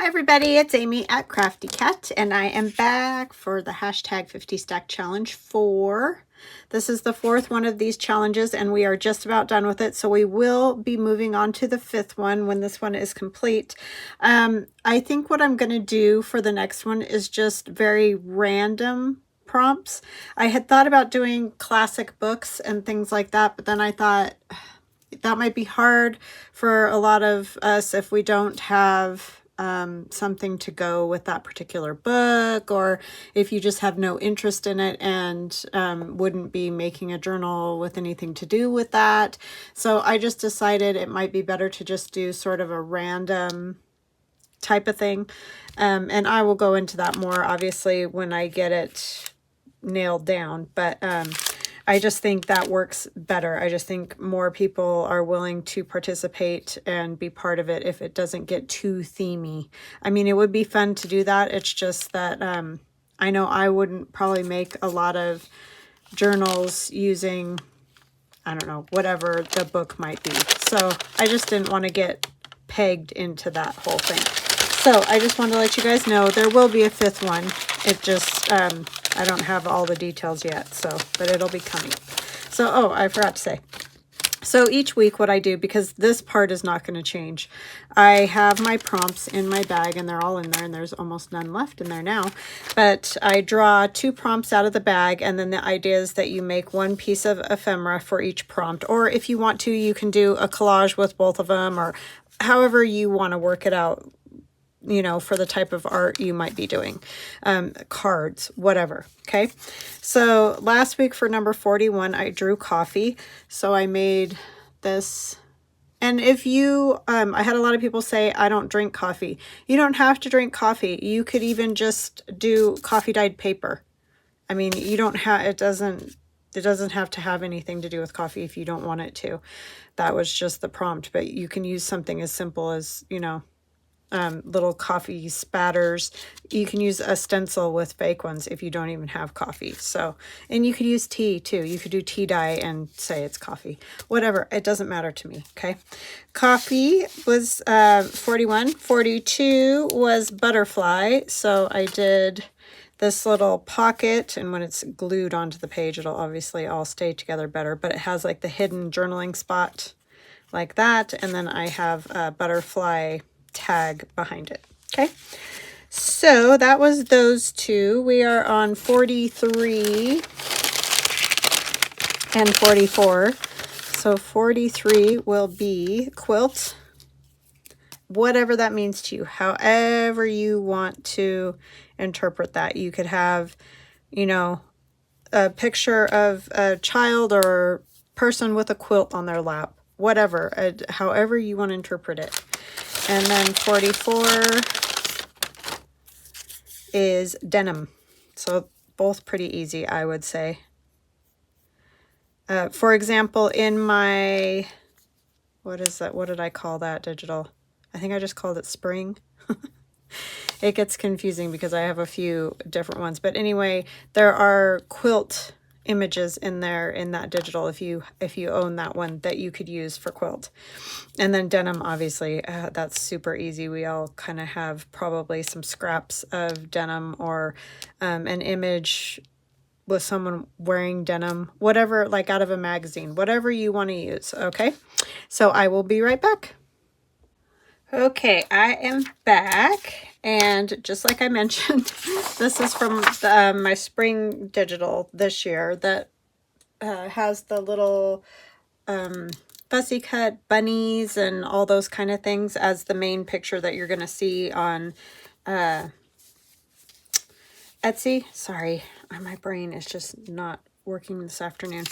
Hi everybody, it's Amy at Crafty Cat, and I am back for the hashtag 50 Stack Challenge 4. This is the fourth one of these challenges, and we are just about done with it, so we will be moving on to the fifth one when this one is complete. I think what I'm going to do for the next one is just very random prompts. I had thought about doing classic books and things like that, but then I thought that might be hard for a lot of us if we don't have something to go with that particular book, or if you just have no interest in it and wouldn't be making a journal with anything to do with that. So I just decided it might be better to just do sort of a random type of thing. And I will go into that more obviously when I get it nailed down, but I just think that works better. I just think more people are willing to participate and be part of it if it doesn't get too themey. I mean, it would be fun to do that. It's just that I know I wouldn't probably make a lot of journals using, I don't know, whatever the book might be. So I just didn't want to get pegged into that whole thing. So I just wanted to let you guys know there will be a fifth one. It just, I don't have all the details yet, so, but it'll be coming. So, oh, I forgot to say. So each week what I do, because this part is not going to change, I have my prompts in my bag and they're all in there, and there's almost none left in there now. But I draw 2 prompts out of the bag, and then the idea is that you make one piece of ephemera for each prompt. Or if you want to, you can do a collage with both of them, or however you want to work it out, you know, for the type of art you might be doing, cards, whatever. Okay. So last week for number 41, I drew coffee. So I made this. And if you, I had a lot of people say, I don't drink coffee. You don't have to drink coffee. You could even just do coffee dyed paper. I mean, you don't have, it doesn't have to have anything to do with coffee if you don't want it to. That was just the prompt, but you can use something as simple as, you know, little coffee spatters. You can use a stencil with fake ones if you don't even have coffee. So, and you could use tea too. You could do tea dye and say it's coffee. Whatever, it doesn't matter to me, okay? Coffee was 41. 42 was butterfly. So I did this little pocket, and when it's glued onto the page, it'll obviously all stay together better, but it has like the hidden journaling spot like that. And then I have a butterfly tag behind it. Okay, so that was those 2. We are on 43 and 44. So 43 will be quilt, whatever that means to you, however you want to interpret that. You could have, you know, a picture of a child or person with a quilt on their lap, whatever, however you want to interpret it. And then 44 is denim. So both pretty easy, I would say. For example, in my, what is that? What did I call that digital? I think I just called it spring. It gets confusing because I have a few different ones. But anyway, there are quilt images in there in that digital if you own that one that you could use for quilt. And then denim, obviously, that's super easy. We all kind of have probably some scraps of denim, or an image with someone wearing denim, whatever, like out of a magazine, whatever you want to use. Okay, so I will be right back. Okay, I am back, and just like I mentioned, this is from my spring digital this year that has the little fussy cut bunnies and all those kind of things as the main picture that you're going to see on Etsy. Sorry, my brain is just not working this afternoon.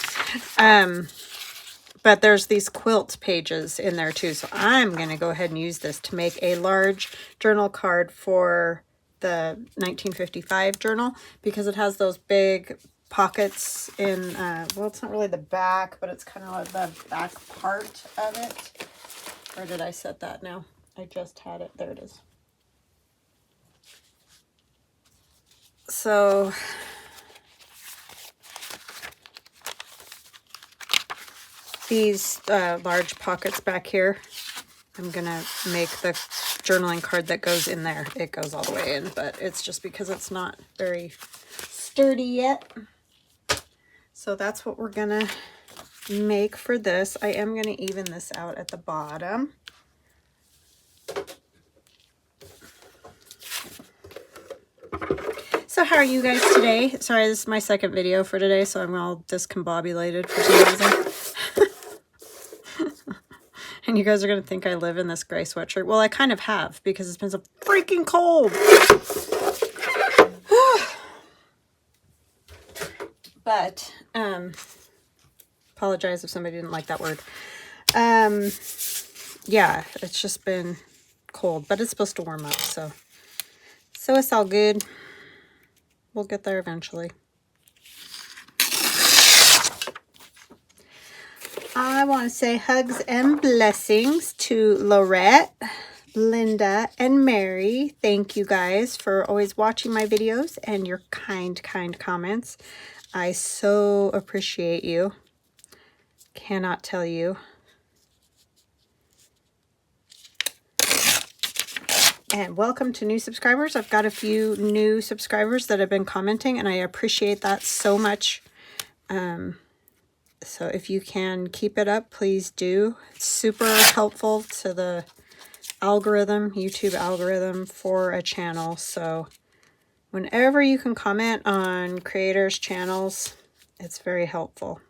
But there's these quilt pages in there too. So I'm going to go ahead and use this to make a large journal card for the 1955 journal, because it has those big pockets in, well, it's not really the back, but it's kind of like the back part of it. Where did I set that now? I just had it. There it is. So these large pockets back here, I'm gonna make the journaling card that goes in there. It goes all the way in, but it's just because it's not very sturdy yet. So that's what we're gonna make for this. I am gonna even this out at the bottom. So how are you guys today? Sorry, this is my second video for today, so I'm all discombobulated for some reason. And you guys are going to think I live in this gray sweatshirt. Well, I kind of have, because it's been so freaking cold. But, apologize if somebody didn't like that word. Yeah, it's just been cold, but it's supposed to warm up, so it's all good. We'll get there eventually. I want to say hugs and blessings to Lorette, Linda, and Mary. Thank you guys for always watching my videos and your kind comments. I so appreciate you. Cannot tell you. And welcome to new subscribers. I've got a few new subscribers that have been commenting, and I appreciate that so much. So if you can keep it up, please do. It's super helpful to the algorithm, YouTube algorithm for a channel. So whenever you can comment on creators' channels, it's very helpful.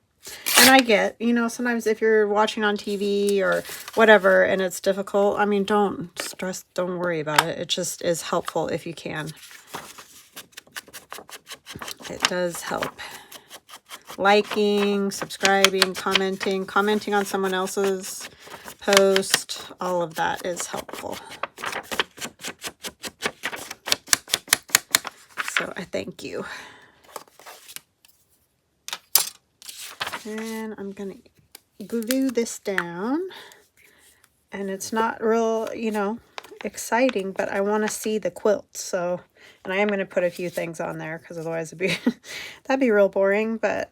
And I get, you know, sometimes if you're watching on TV or whatever and it's difficult, I mean, don't stress, don't worry about it. It just is helpful if you can. It does help. Liking, subscribing, commenting on someone else's post, all of that is helpful. So I thank you. And I'm going to glue this down. And it's not real, you know, exciting, but I want to see the quilt. So, and I am going to put a few things on there because otherwise it'd be that'd be real boring, but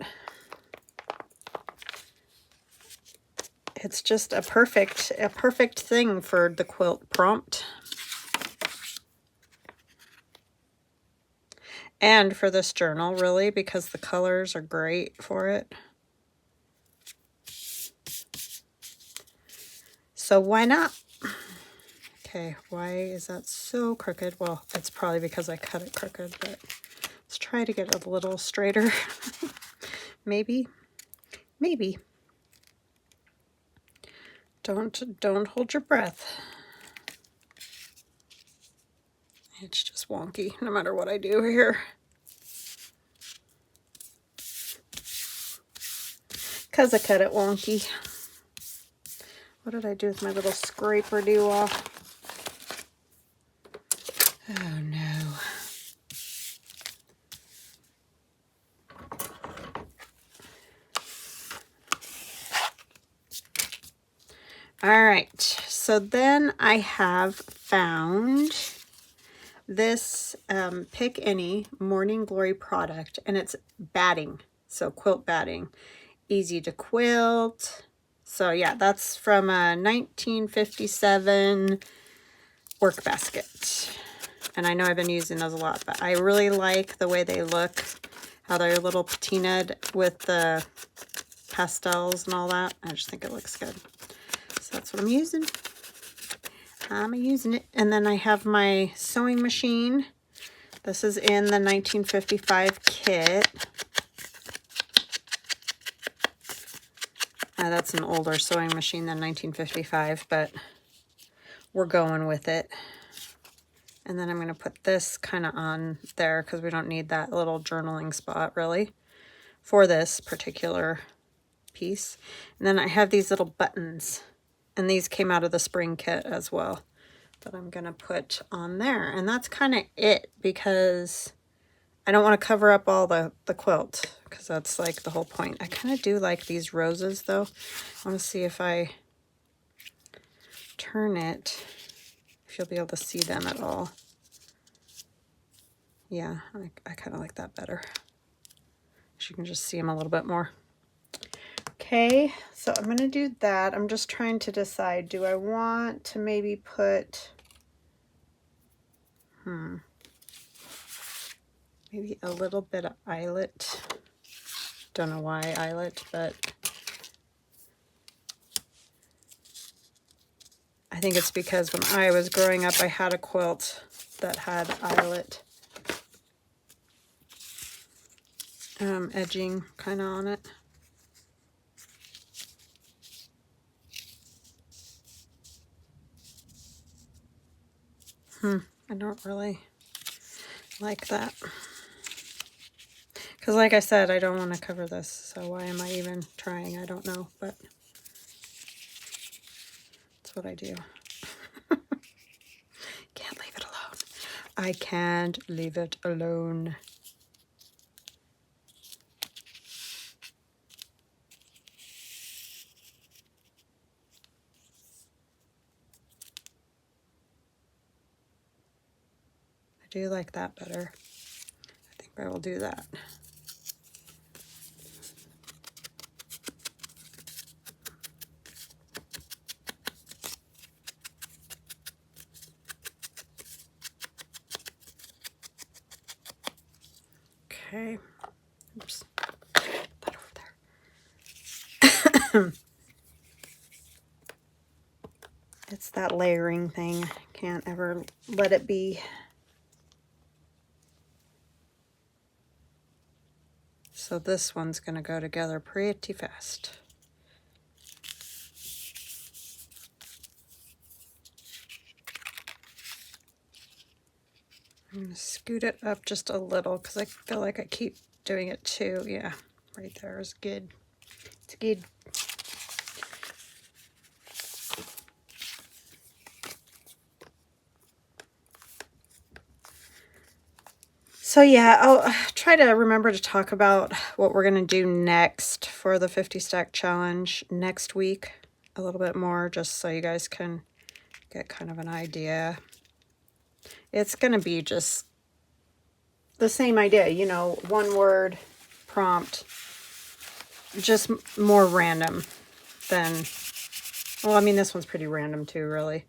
it's just a perfect thing for the quilt prompt. And for this journal, really, because the colors are great for it. So why not? Okay, why is that so crooked? Well, it's probably because I cut it crooked, but let's try to get it a little straighter. Maybe. Don't hold your breath. It's just wonky no matter what I do here. Because I cut it wonky. What did I do with my little scraper do-off? Oh no. All right, so then I have found this Pick Any Morning Glory product, and it's batting, so quilt batting. Easy to quilt. So yeah, that's from a 1957 work basket. And I know I've been using those a lot, but I really like the way they look, how they're a little patinaed with the pastels and all that. I just think it looks good. So that's what I'm using. I'm using it. And then I have my sewing machine. This is in the 1955 kit. That's an older sewing machine than 1955, but we're going with it. And then I'm going to put this kind of on there because we don't need that little journaling spot really for this particular piece. And then I have these little buttons, and these came out of the spring kit as well, that I'm going to put on there. And that's kind of it, because I don't want to cover up all the quilt, because that's like the whole point. I kind of do like these roses though. I want to see if I turn it, if you'll be able to see them at all. Yeah, I kind of like that better. So you can just see them a little bit more. Okay, so I'm going to do that. I'm just trying to decide, do I want to maybe put Maybe a little bit of eyelet. Don't know why eyelet, but I think it's because when I was growing up, I had a quilt that had eyelet edging kind of on it. I don't really like that. Because like I said, I don't want to cover this, so why am I even trying? I don't know, but that's what I do. Can't leave it alone. I can't leave it alone. I do like that better. I think I will do that. Okay. Oops. That over there. It's that layering thing. Can't ever let it be. So this one's going to go together pretty fast. I'm going to scoot it up just a little because I feel like I keep doing it too. Yeah, right there is good. It's good. So yeah, I'll try to remember to talk about what we're going to do next for the 50 stack challenge next week a little bit more, just so you guys can get kind of an idea. It's going to be just the same idea, you know, one word prompt, just more random than, well, I mean, this one's pretty random too, really.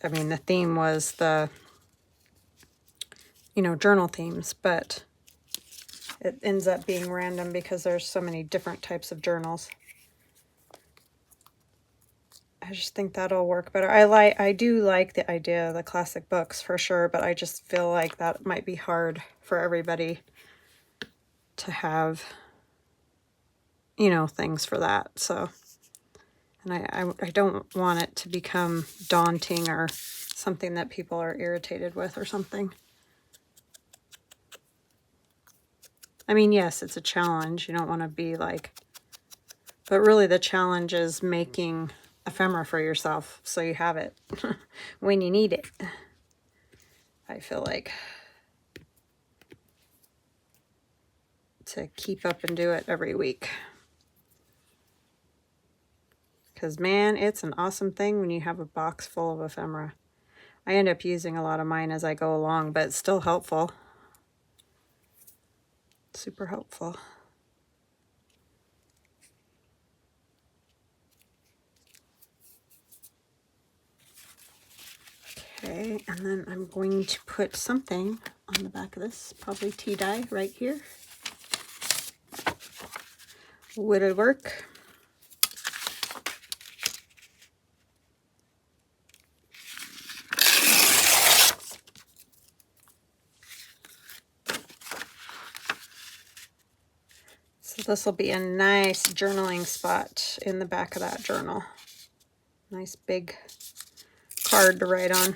I mean, the theme was the, you know, journal themes, but it ends up being random because there's so many different types of journals. I just think that'll work better. I do like the idea of the classic books for sure, but I just feel like that might be hard for everybody to have, you know, things for that. So, and I don't want it to become daunting or something that people are irritated with or something. I mean, yes, it's a challenge. You don't want to be like, but really the challenge is making ephemera for yourself so you have it when you need it. I feel like to keep up and do it every week. Because man, it's an awesome thing when you have a box full of ephemera. I end up using a lot of mine as I go along, but it's still helpful. Super helpful. Okay, and then I'm going to put something on the back of this, probably tea dye right here. Would it work? So this will be a nice journaling spot in the back of that journal. Nice big card to write on.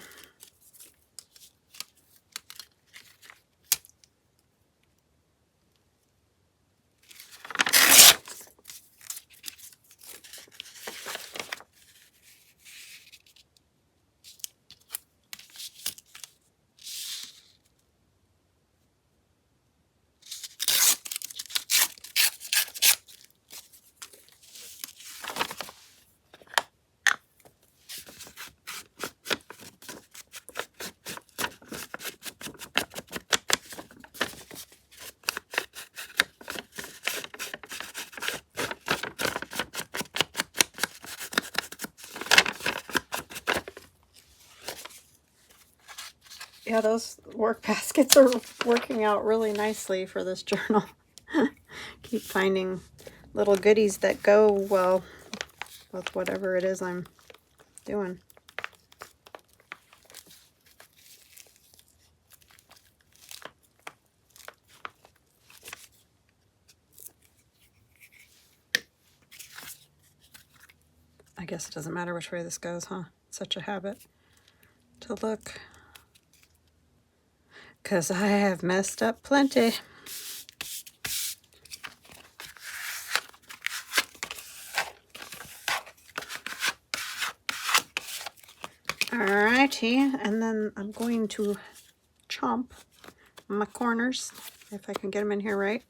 Yeah, those work baskets are working out really nicely for this journal. Keep finding little goodies that go well with whatever it is I'm doing. I guess it doesn't matter which way this goes, huh? Such a habit to look. Because I have messed up plenty. Alrighty, and then I'm going to chomp my corners, if I can get them in here right.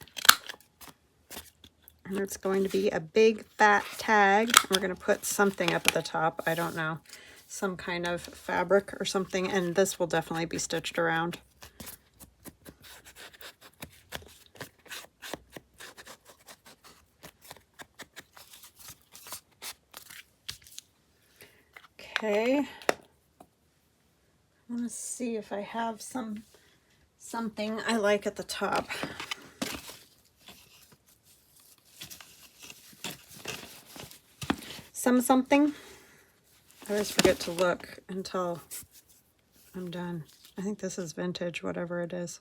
And it's going to be a big fat tag. We're going to put something up at the top, I don't know, some kind of fabric or something, and this will definitely be stitched around. Okay, I want to see if I have something I like at the top. Something. I always forget to look until I'm done. I think this is vintage, whatever it is.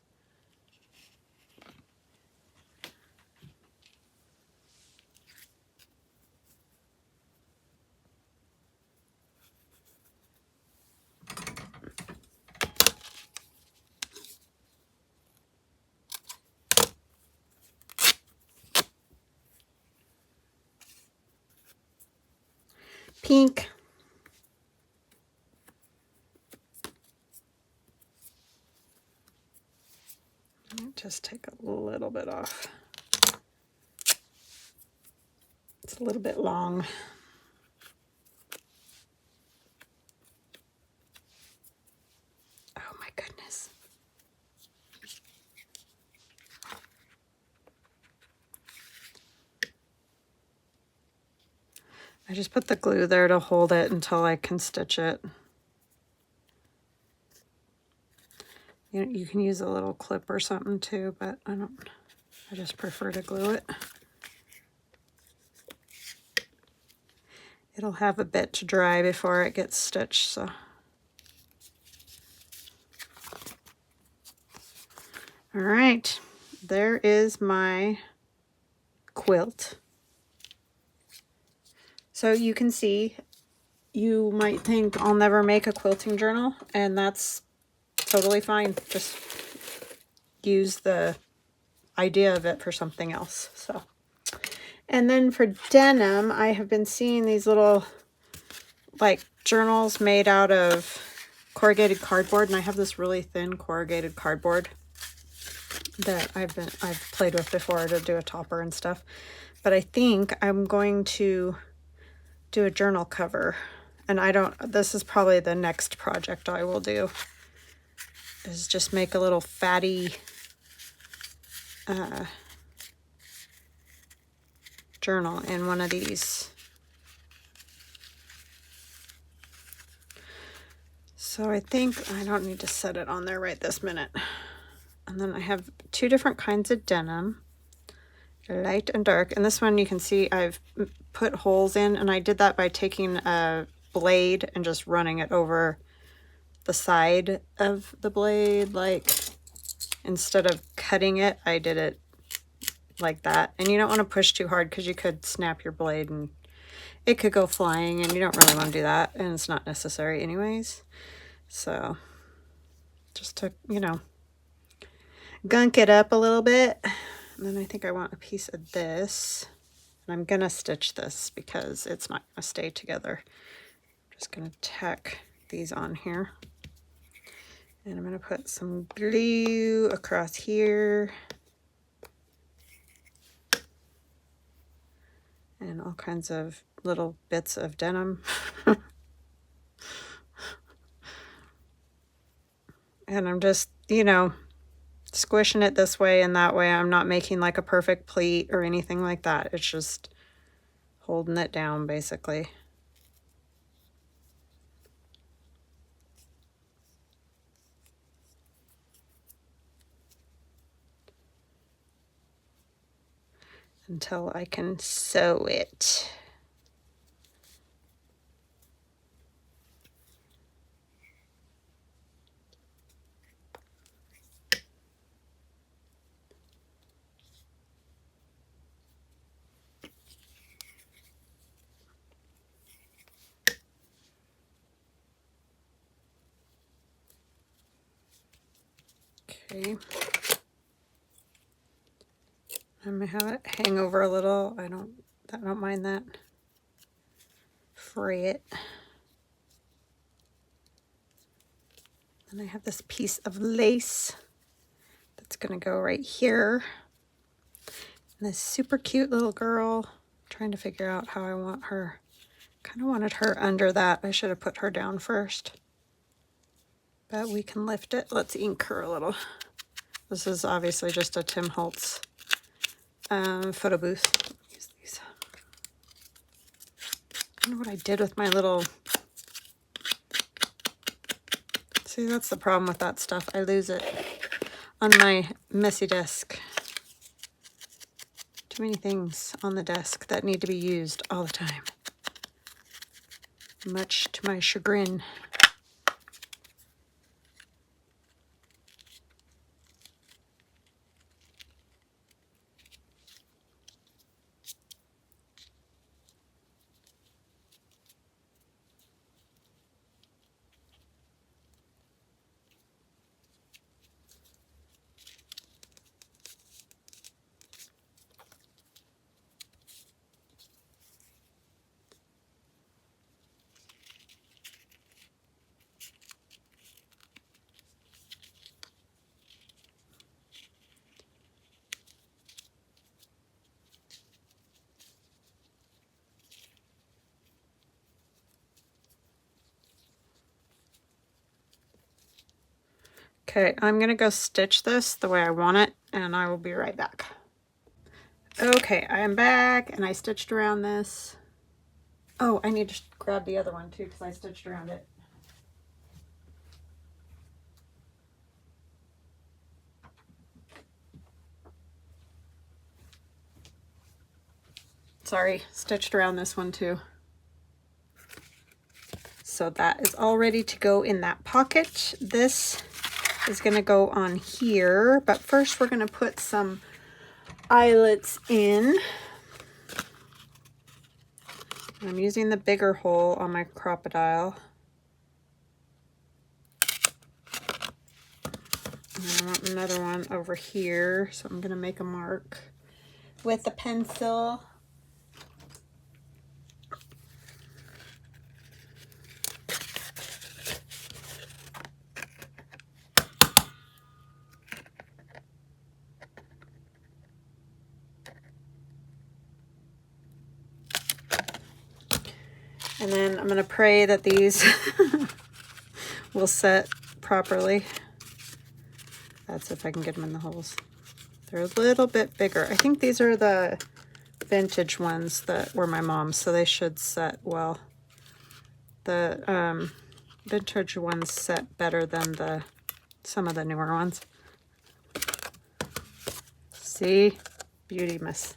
Pink. Just take a little bit off. It's a little bit long. Oh my goodness. I just put the glue there to hold it until I can stitch it. You can use a little clip or something too, but I just prefer to glue it. It'll have a bit to dry before it gets stitched, so. All right, there is my quilt. So you can see, you might think I'll never make a quilting journal, and that's totally fine. Just use the idea of it for something else. So, and then for denim, I have been seeing these little like journals made out of corrugated cardboard, and I have this really thin corrugated cardboard that I've played with before to do a topper and stuff. But I think I'm going to do a journal cover, and this is probably the next project I will do, is just make a little fatty journal in one of these. So I think I don't need to set it on there right this minute. And then I have two different kinds of denim, light and dark. And this one you can see I've put holes in, and I did that by taking a blade and just running it over the side of the blade. Like, instead of cutting it, I did it like that. And you don't want to push too hard because you could snap your blade and it could go flying, and you don't really want to do that, and it's not necessary anyways. So just to, gunk it up a little bit. And then I think I want a piece of this, and I'm gonna stitch this because it's not gonna stay together. I'm just gonna tack these on here, and I'm gonna put some glue across here and all kinds of little bits of denim. And I'm just, squishing it this way and that way. I'm not making like a perfect pleat or anything like that. It's just holding it down basically. until I can sew it. Okay. I'm gonna have it hang over a little. I don't mind that. Fray it. And I have this piece of lace that's gonna go right here. And this super cute little girl. I'm trying to figure out how I want her. Kind of wanted her under that. I should have put her down first. But we can lift it. Let's ink her a little. This is obviously just a Tim Holtz photo booth. Use these. I don't know what I did with my little... See, that's the problem with that stuff. I lose it on my messy desk. Too many things on the desk that need to be used all the time. Much to my chagrin. Okay, I'm gonna go stitch this the way I want it, and I will be right back. Okay, I am back, and I stitched around this. Oh, I need to grab the other one too, because I stitched around it. Sorry, stitched around this one too. So that is all ready to go in that pocket. This is gonna go on here, but first we're gonna put some eyelets in. I'm using the bigger hole on my crocodile. And I want another one over here, so I'm gonna make a mark with a pencil. And then I'm going to pray that these will set properly. That's if I can get them in the holes. They're a little bit bigger. I think these are the vintage ones that were my mom's, so they should set well. The vintage ones set better than some of the newer ones. See? Beauty miss.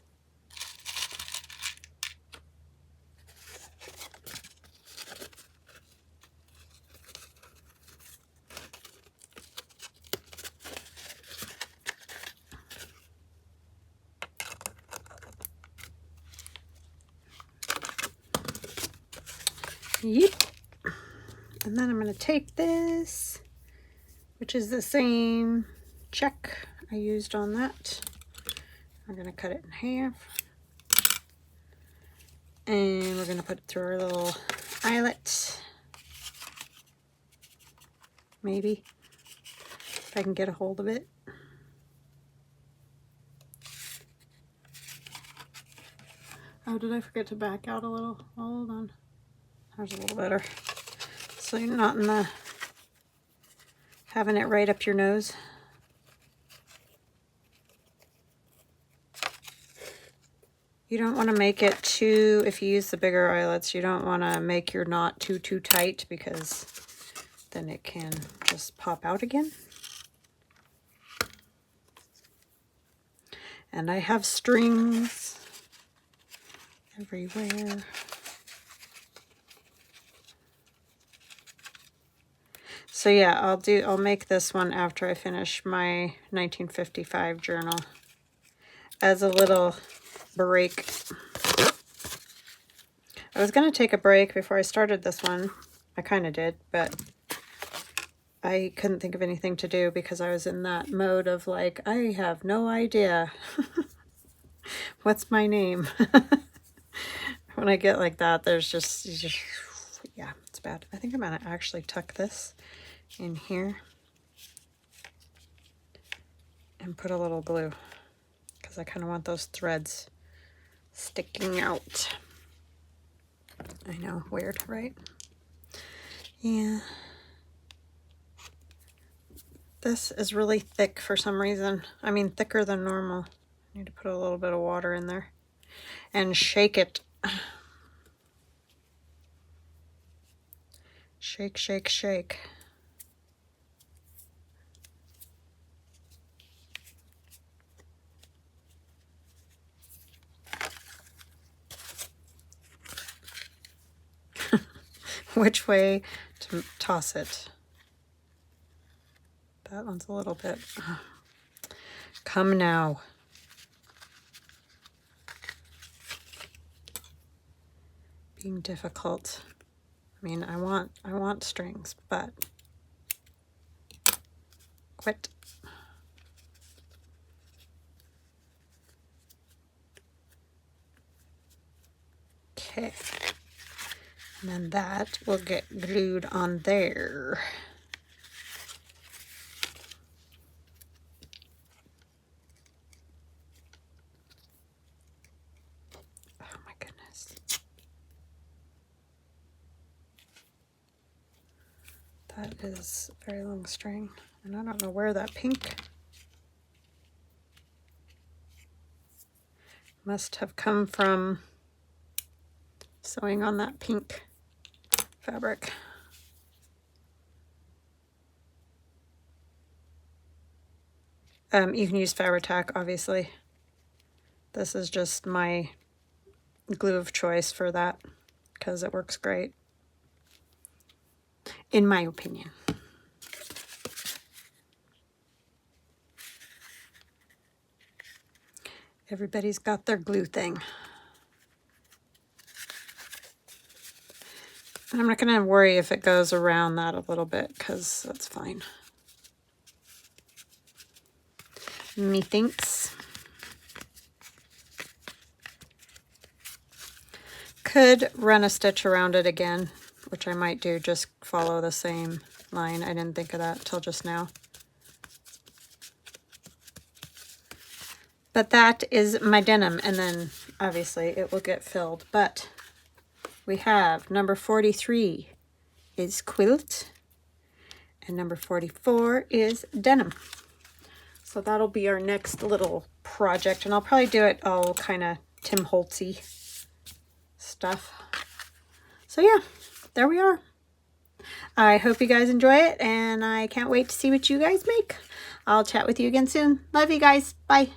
Yep. And then I'm going to take this, which is the same check I used on that. I'm going to cut it in half. And we're going to put it through our little eyelet. Maybe. If I can get a hold of it. Oh, did I forget to back out a little? Hold on. There's a little better. So you're not in the having it right up your nose. You don't want to make it too, if you use the bigger eyelets, you don't want to make your knot too tight, because then it can just pop out again. And I have strings. everywhere. So yeah, I'll make this one after I finish my 1955 journal as a little break. I was going to take a break before I started this one. I kind of did, but I couldn't think of anything to do because I was in that mode of like, I have no idea. What's my name? When I get like that, there's just, yeah, it's bad. I think I'm going to actually tuck this in here and put a little glue because I kind of want those threads sticking out. I know, weird, right? Yeah. This is really thick for some reason. I mean, thicker than normal. I need to put a little bit of water in there and shake it. Shake, shake, shake. Which way to toss it? That one's a little bit... Come now. Being difficult. I mean, I want strings, but quit. Okay. And then that will get glued on there. Oh my goodness. That is a very long string. And I don't know where that pink must have come from sewing on that pink fabric. You can use Fabri-Tac, obviously. This is just my glue of choice for that because it works great, in my opinion. Everybody's got their glue thing. I'm not going to worry if it goes around that a little bit because that's fine. Methinks. Could run a stitch around it again, which I might do, just follow the same line. I didn't think of that till just now. But that is my denim, and then obviously it will get filled. But we have number 43 is Quilt, and number 44 is Denim. So that'll be our next little project, and I'll probably do it all kind of Tim Holtz-y stuff. So yeah, there we are. I hope you guys enjoy it, and I can't wait to see what you guys make. I'll chat with you again soon. Love you guys. Bye.